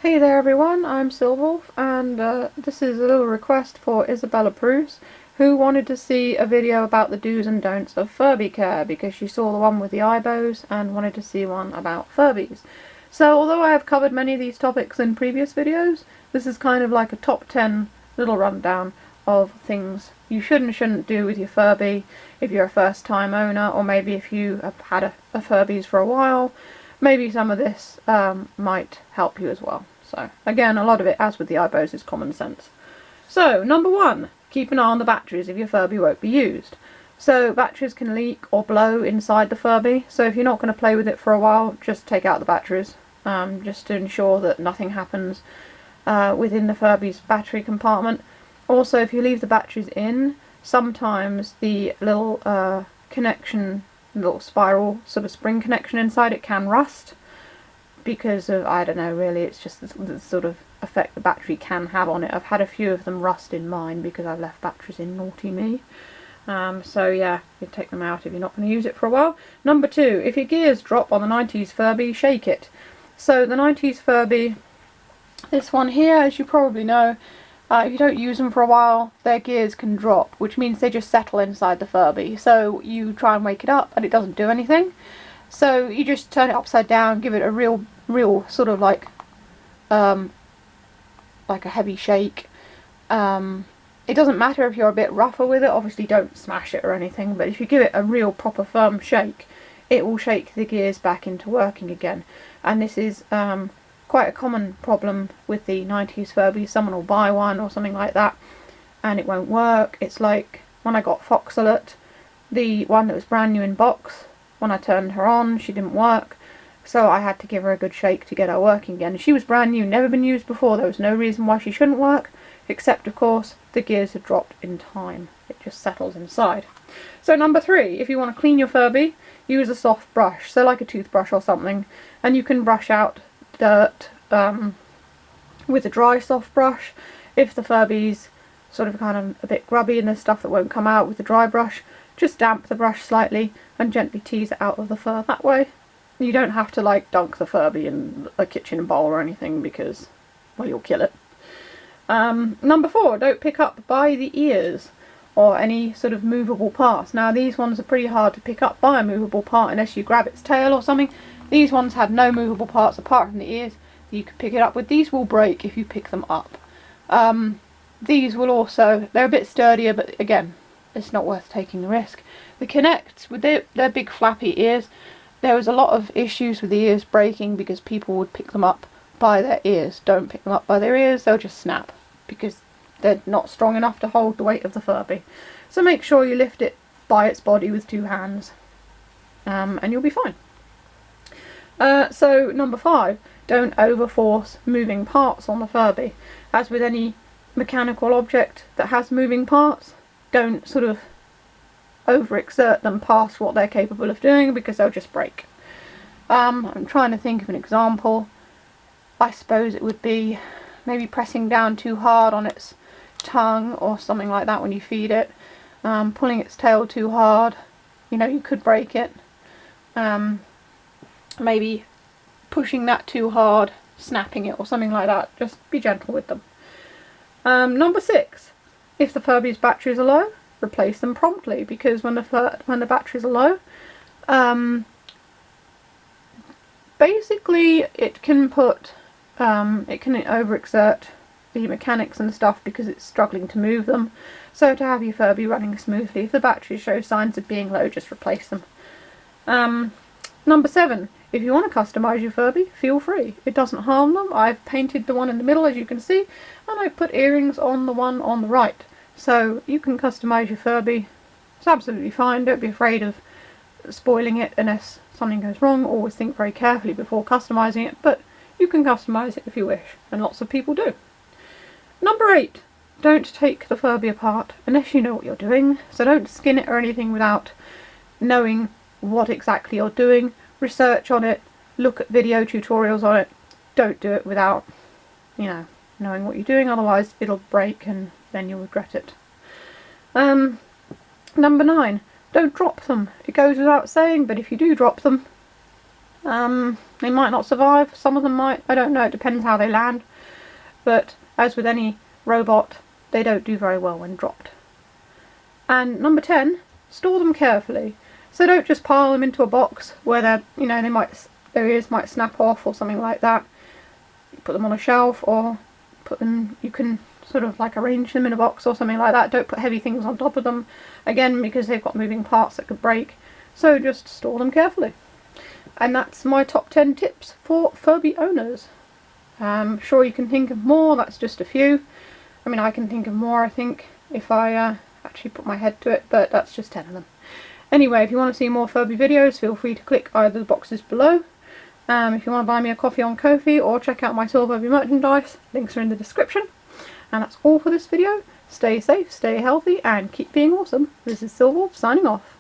Hey there everyone, I'm Silverwolf, and this is a little request for Isabella Prusse, who wanted to see a video about the do's and don'ts of Furby care, because she saw the one with the Aibos and wanted to see one about Furbies. So although I have covered many of these topics in previous videos, this is kind of like a top 10 little rundown of things you should and shouldn't do with your Furby if you're a first time owner, or maybe if you have had a Furbies for a while. Maybe some of this might help you as well. So again, a lot of it, as with the Aibos, is common sense. So number 1, keep an eye on the batteries if your Furby won't be used. So batteries can leak or blow inside the Furby, so if you're not going to play with it for a while, just take out the batteries, just to ensure that nothing happens within the Furby's battery compartment. Also, if you leave the batteries in, sometimes the little little spiral sort of spring connection inside it can rust because of, I don't know, really, it's just the sort of effect the battery can have on it. I've had a few of them rust in mine because I've left batteries in, naughty me. So yeah, you take them out if you're not going to use it for a while. Number 2, if your gears drop on the 90s Furby, shake it. So the 90s Furby, this one here, as you probably know, if you don't use them for a while, their gears can drop, which means they just settle inside the Furby. So you try and wake it up and it doesn't do anything. So you just turn it upside down, give it a real sort of like a heavy shake. It doesn't matter if you're a bit rougher with it, obviously don't smash it or anything, but if you give it a real proper firm shake, it will shake the gears back into working again. And this is quite a common problem with the 90s Furbies. Someone will buy one or something like that and it won't work. It's like when I got Fox Alert, the one that was brand new in box, when I turned her on she didn't work, so I had to give her a good shake to get her working again. She was brand new, never been used before, there was no reason why she shouldn't work, except of course the gears had dropped in time. It just settles inside. So number 3, if you want to clean your Furby, use a soft brush, so like a toothbrush or something, and you can brush out dirt with a dry soft brush. If the Furby's sort of kind of a bit grubby and there's stuff that won't come out with the dry brush, just damp the brush slightly and gently tease it out of the fur that way. You don't have to like dunk the Furby in a kitchen bowl or anything because, well, you'll kill it. Number 4, don't pick up by the ears or any sort of movable parts. Now these ones are pretty hard to pick up by a movable part unless you grab its tail or something. These ones had no movable parts apart from the ears that you could pick it up with. These will break if you pick them up. These will also, they're a bit sturdier, but again, it's not worth taking the risk. The Connects, with their big flappy ears, there was a lot of issues with the ears breaking because people would pick them up by their ears. Don't pick them up by their ears, they'll just snap because they're not strong enough to hold the weight of the Furby. So make sure you lift it by its body with 2 hands and you'll be fine. So number 5, don't overforce moving parts on the Furby. As with any mechanical object that has moving parts, don't sort of overexert them past what they're capable of doing because they'll just break. I'm trying to think of an example. I suppose it would be maybe pressing down too hard on its tongue or something like that when you feed it. Pulling its tail too hard, you know, you could break it. Maybe pushing that too hard, snapping it or something like that. Just be gentle with them. Number 6, if the Furby's batteries are low, replace them promptly, because when the batteries are low, basically it can overexert the mechanics and stuff because it's struggling to move them. So to have your Furby running smoothly, if the batteries show signs of being low, just replace them. Number 7, if you want to customise your Furby, feel free. It doesn't harm them. I've painted the one in the middle, as you can see, and I've put earrings on the one on the right. So you can customise your Furby. It's absolutely fine. Don't be afraid of spoiling it unless something goes wrong. Always think very carefully before customising it, but you can customise it if you wish, and lots of people do. Number 8, don't take the Furby apart unless you know what you're doing. So don't skin it or anything without knowing what exactly you're doing. Research on it, look at video tutorials on it. Don't do it without, you know, knowing what you're doing, otherwise it'll break and then you'll regret it. Number 9, don't drop them. It goes without saying, but if you do drop them, They might not survive, some of them might, I don't know, it depends how they land. But as with any robot, they don't do very well when dropped. And number 10, store them carefully. So don't just pile them into a box where they're, you know, their ears might snap off or something like that. Put them on a shelf, or put them, you can sort of like arrange them in a box or something like that. Don't put heavy things on top of them, again, because they've got moving parts that could break. So just store them carefully. And that's my top 10 tips for Furby owners. I'm sure you can think of more, that's just a few. I mean, I can think of more, I think, if I actually put my head to it, but that's just 10 of them. Anyway, if you want to see more Furby videos, feel free to click either the boxes below. If you want to buy me a coffee on Ko-fi or check out my Furby merchandise, links are in the description. And that's all for this video. Stay safe, stay healthy, and keep being awesome. This is Silverwolf signing off.